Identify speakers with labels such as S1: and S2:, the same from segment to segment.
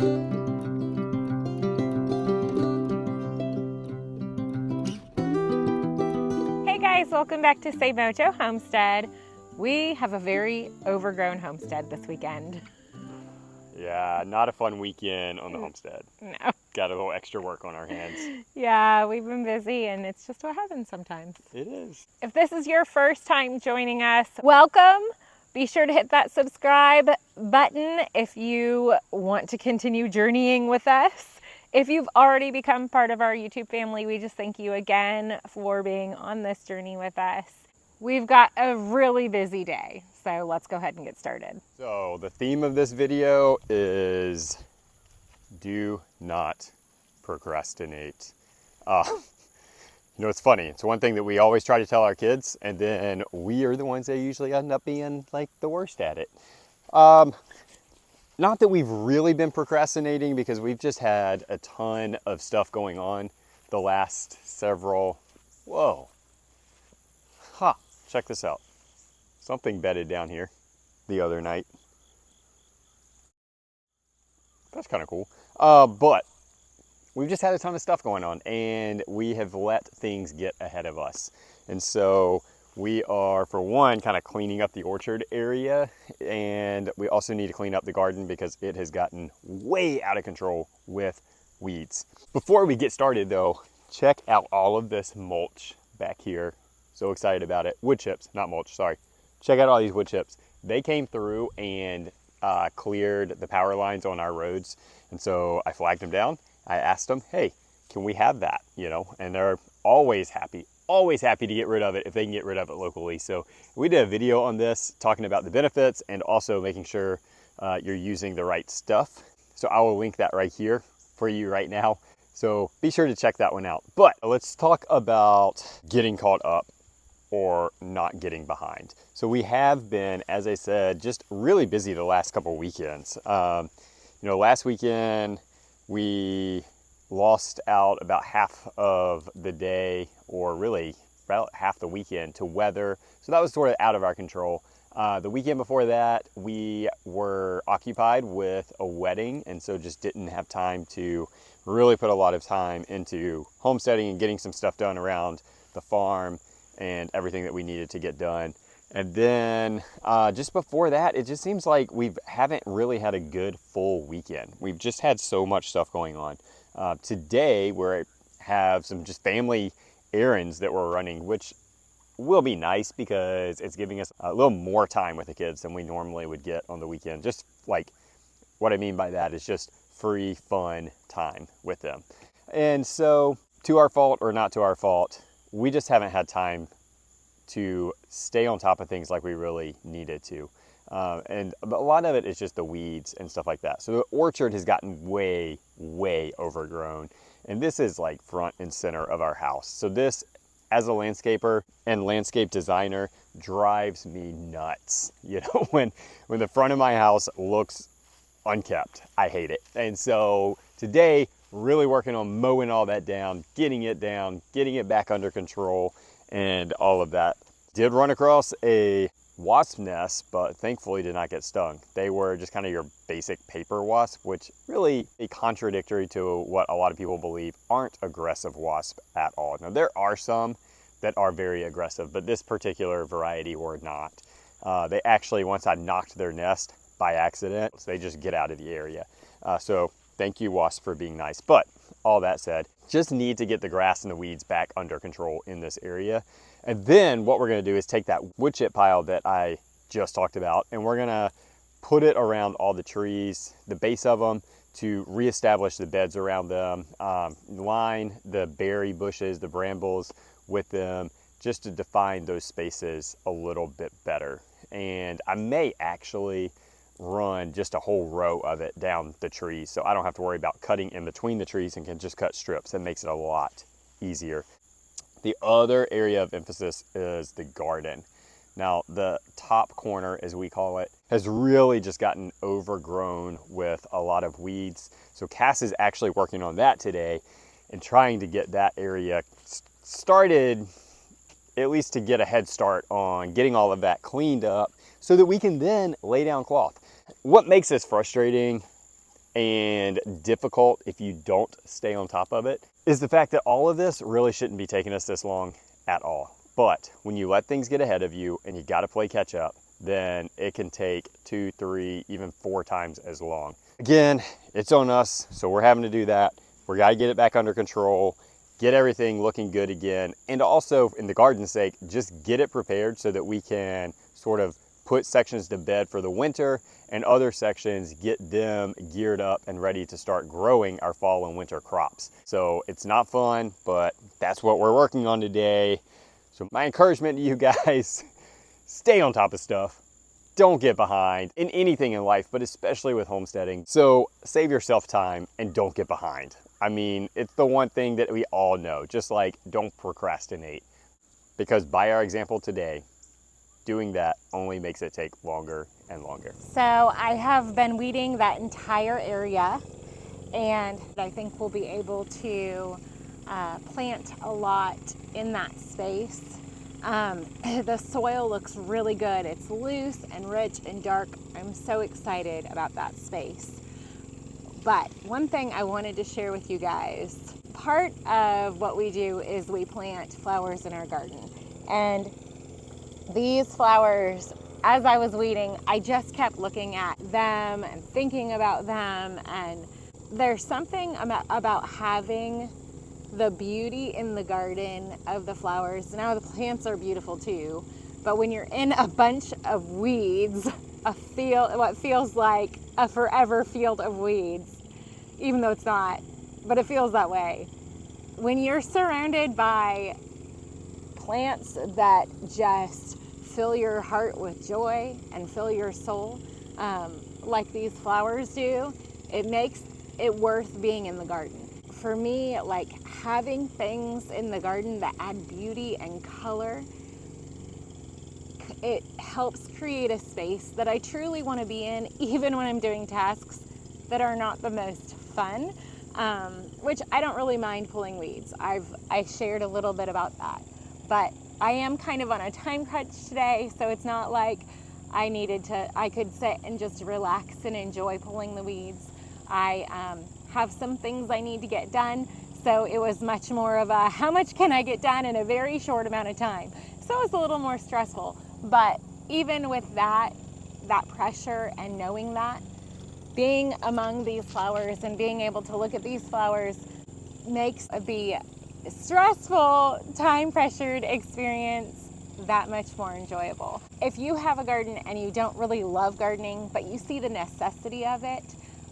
S1: Hey guys, welcome back to SeMoJo Homestead. We have a very overgrown homestead this weekend.
S2: Yeah, not a fun weekend on the homestead.
S1: No.
S2: Got a little extra work on our hands.
S1: Yeah, we've been busy and it's just what happens sometimes.
S2: It is.
S1: If this is your first time joining us, welcome. Be sure to hit that subscribe button if you want to continue journeying with us. If you've already become part of our YouTube family, we just thank you again for being on this journey with us. We've got a really busy day, so let's go ahead and get started.
S2: So the theme of this video is do not procrastinate. You know, it's funny. It's one thing that we always try to tell our kids, and then we are the ones that usually end up being like the worst at it. Not that we've really been procrastinating, because we've just had a ton of stuff going on the last several, check this out. Something bedded down here the other night. That's kind of cool. But we've just had a ton of stuff going on, and we have let things get ahead of us. And so we are, for one, kind of cleaning up the orchard area, and we also need to clean up the garden because it has gotten way out of control with weeds. Before we get started though, check out all of this mulch back here. So excited about it. Wood chips, not mulch, sorry. Check out all these wood chips. They came through and cleared the power lines on our roads. And so I flagged them down. I asked them, hey, can we have that? You know, and they're always happy to get rid of it if they can get rid of it locally. So we did a video on this talking about the benefits and also making sure you're using the right stuff. So I will link that right here for you right now. So be sure to check that one out. But let's talk about getting caught up or not getting behind. So we have been, as I said, just really busy the last couple weekends. You know, last weekend we lost out about half of the day, or really about half the weekend, to weather. So that was sort of out of our control. The weekend before that, we were occupied with a wedding, and so just didn't have time to really put a lot of time into homesteading and getting some stuff done around the farm and everything that we needed to get done. And then just before that, it just seems like we haven't really had a good full weekend. We've just had so much stuff going on. Today, we have some just family errands that we're running, which will be nice because it's giving us a little more time with the kids than we normally would get on the weekend. Just like, what I mean by that is just free, fun time with them. And so, to our fault or not to our fault, we just haven't had time to stay on top of things like we really needed to. And a lot of it is just the weeds and stuff like that. So the orchard has gotten way, way overgrown. And this is like front and center of our house. So this, as a landscaper and landscape designer, drives me nuts. You know, when the front of my house looks unkept, I hate it. And so today, really working on mowing all that down, getting it back under control, and all of that. Did run across a wasp nest, but thankfully did not get stung. They were just kind of your basic paper wasp, which really is contradictory to what a lot of people believe aren't aggressive wasp at all. Now there are some that are very aggressive, but this particular variety were not. They actually, once I knocked their nest by accident, so they just get out of the area. So thank you, wasp, for being nice. But all that said, just need to get the grass and the weeds back under control in this area. And then what we're gonna do is take that wood chip pile that I just talked about, and we're gonna put it around all the trees, the base of them, to reestablish the beds around them, line the berry bushes, the brambles with them, just to define those spaces a little bit better. And I may actually run just a whole row of it down the trees, so I don't have to worry about cutting in between the trees and can just cut strips. That makes it a lot easier. The other area of emphasis is the garden. Now, the top corner, as we call it, has really just gotten overgrown with a lot of weeds. So Cass is actually working on that today and trying to get that area started, at least to get a head start on getting all of that cleaned up so that we can then lay down cloth. What makes this frustrating and difficult if you don't stay on top of it is the fact that all of this really shouldn't be taking us this long at all. But when you let things get ahead of you and you got to play catch up, then it can take 2, 3, even 4 times as long. Again, it's on us, so we're having to do that. We got to get it back under control, get everything looking good again, and also, in the garden's sake, just get it prepared so that we can sort of put sections to bed for the winter, and other sections, get them geared up and ready to start growing our fall and winter crops. So it's not fun, but that's what we're working on today. So my encouragement to you guys, stay on top of stuff. Don't get behind in anything in life, but especially with homesteading. So save yourself time and don't get behind. I mean, it's the one thing that we all know, just like don't procrastinate, because by our example today, doing that only makes it take longer and longer.
S1: So I have been weeding that entire area, and I think we'll be able to plant a lot in that space. The soil looks really good. It's loose and rich and dark. I'm so excited about that space. But one thing I wanted to share with you guys, part of what we do is we plant flowers in our garden. And these flowers, as I was weeding, I just kept looking at them and thinking about them. And there's something about having the beauty in the garden of the flowers. Now the plants are beautiful too, but when you're in a bunch of weeds, what feels like a forever field of weeds, even though it's not, but it feels that way. When you're surrounded by plants that just fill your heart with joy and fill your soul, like these flowers do, it makes it worth being in the garden. For me, like having things in the garden that add beauty and color, it helps create a space that I truly want to be in, even when I'm doing tasks that are not the most fun, which I don't really mind pulling weeds. I shared a little bit about that, but I am kind of on a time crunch today, so it's not like I could sit and just relax and enjoy pulling the weeds. I have some things I need to get done, so it was much more of a how much can I get done in a very short amount of time. So it was a little more stressful, but even with that pressure and knowing that, being among these flowers and being able to look at these flowers makes the stressful, time-pressured experience that much more enjoyable. If you have a garden and you don't really love gardening, but you see the necessity of it,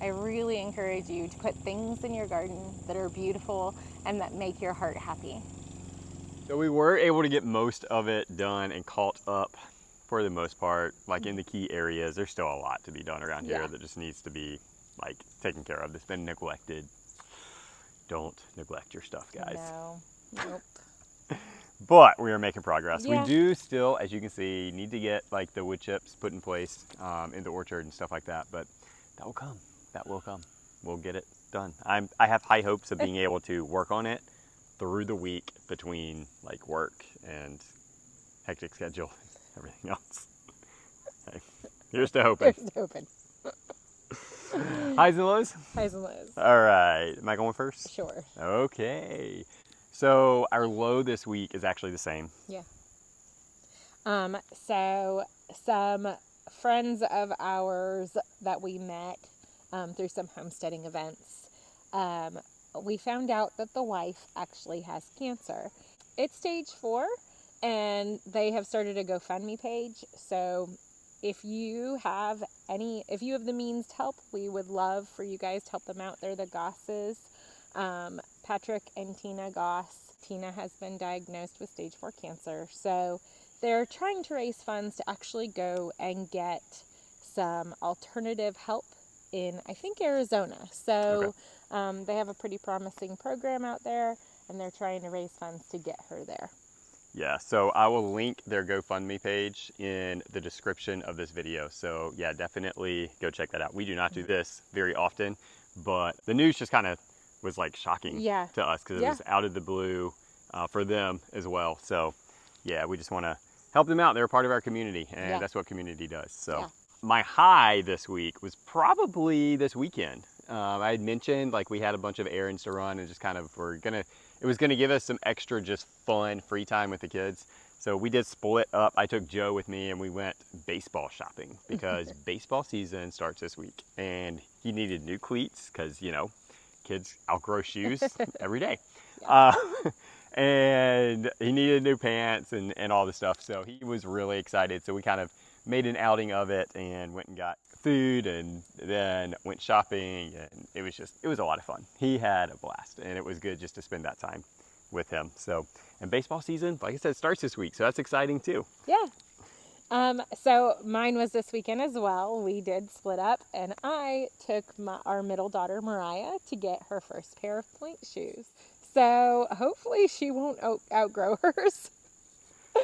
S1: I really encourage you to put things in your garden that are beautiful and that make your heart happy.
S2: So we were able to get most of it done and caught up for the most part, like in the key areas. There's still a lot to be done around here that just needs to be like taken care of. It's been neglected. Don't neglect your stuff, guys.
S1: No, nope.
S2: But we are making progress.
S1: Yeah.
S2: We do still, as you can see, need to get like the wood chips put in place in the orchard and stuff like that, but that will come. That will come. We'll get it done. I have high hopes of being able to work on it through the week between like work and hectic schedule, everything else. Hey, here's to hoping.
S1: Here's to hoping.
S2: Highs and lows?
S1: Highs and lows.
S2: All right. Am I going first?
S1: Sure.
S2: Okay. So our low this week is actually the same.
S1: Yeah. So some friends of ours that we met through some homesteading events, we found out that the wife actually has cancer. It's stage 4, and they have started a GoFundMe page. So if you have the means to help, we would love for you guys to help them out. They're the Gosses, Patrick and Tina Goss. Tina has been diagnosed with stage 4 cancer. So they're trying to raise funds to actually go and get some alternative help in, I think, Arizona. So they have a pretty promising program out there, and they're trying to raise funds to get her there.
S2: Yeah, so I will link their GoFundMe page in the description of this video. So yeah, definitely go check that out. We do not do this very often, but the news just kind of was like shocking to us because it was out of the blue for them as well. So yeah, we just want to help them out. They're a part of our community, and that's what community does. So my high this week was probably this weekend. I had mentioned like we had a bunch of errands to run and just kind of it was gonna give us some extra just fun free time with the kids. So we did split up. I took Joe with me and we went baseball shopping because baseball season starts this week and he needed new cleats because, you know, kids outgrow shoes every day.
S1: Yeah.
S2: And he needed new pants and all this stuff. So he was really excited. So we kind of made an outing of it and went and got food and then went shopping, and it was a lot of fun. He had a blast and it was good just to spend that time with him. So, and baseball season, like I said, starts this week. So that's exciting too.
S1: Yeah. So mine was this weekend as well. We did split up, and I took our middle daughter Mariah to get her first pair of point shoes. So hopefully she won't outgrow hers.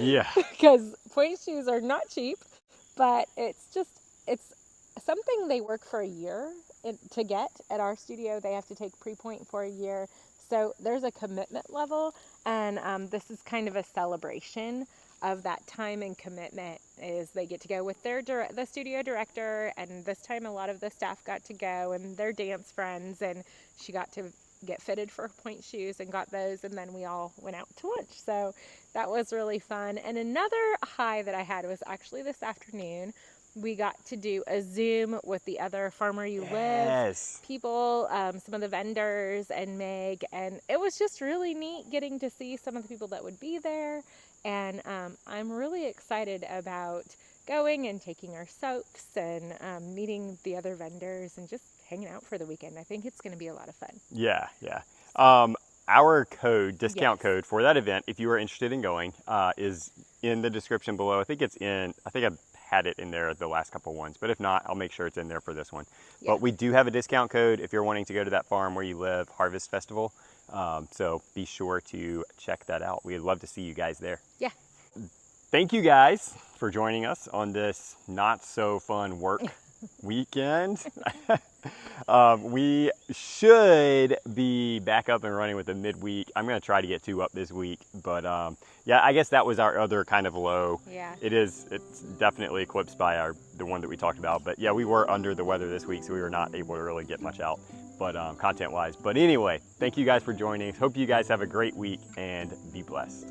S2: Yeah.
S1: Because point shoes are not cheap, but it's something they work for a year to get. At our studio, they have to take pre-point for a year. So there's a commitment level, and this is kind of a celebration of that time and commitment. Is they get to go with the studio director, and this time a lot of the staff got to go and their dance friends, and she got to get fitted for point shoes and got those, and then we all went out to lunch. So that was really fun. And another high that I had was actually this afternoon. We got to do a Zoom with the other Farmer You Live people, some of the vendors and Meg, and it was just really neat getting to see some of the people that would be there. And I'm really excited about going and taking our soaks and meeting the other vendors and just hanging out for the weekend. I think it's going to be a lot of fun.
S2: Yeah, yeah. Our discount code for that event, if you are interested in going, is in the description below. I think I've had it in there the last couple ones, but if not, I'll make sure it's in there for this one. Yeah. But we do have a discount code if you're wanting to go to that farm where you live, Harvest Festival. So be sure to check that out. We'd love to see you guys there.
S1: Yeah.
S2: Thank you guys for joining us on this not so fun work weekend. We should be back up and running with the midweek. I'm going to try to get 2 up this week, but yeah, I guess that was our other kind of low.
S1: Yeah.
S2: It's definitely eclipsed by the one that we talked about, but yeah, we were under the weather this week, so we were not able to really get much out, but content wise. But anyway, thank you guys for joining. Hope you guys have a great week and be blessed.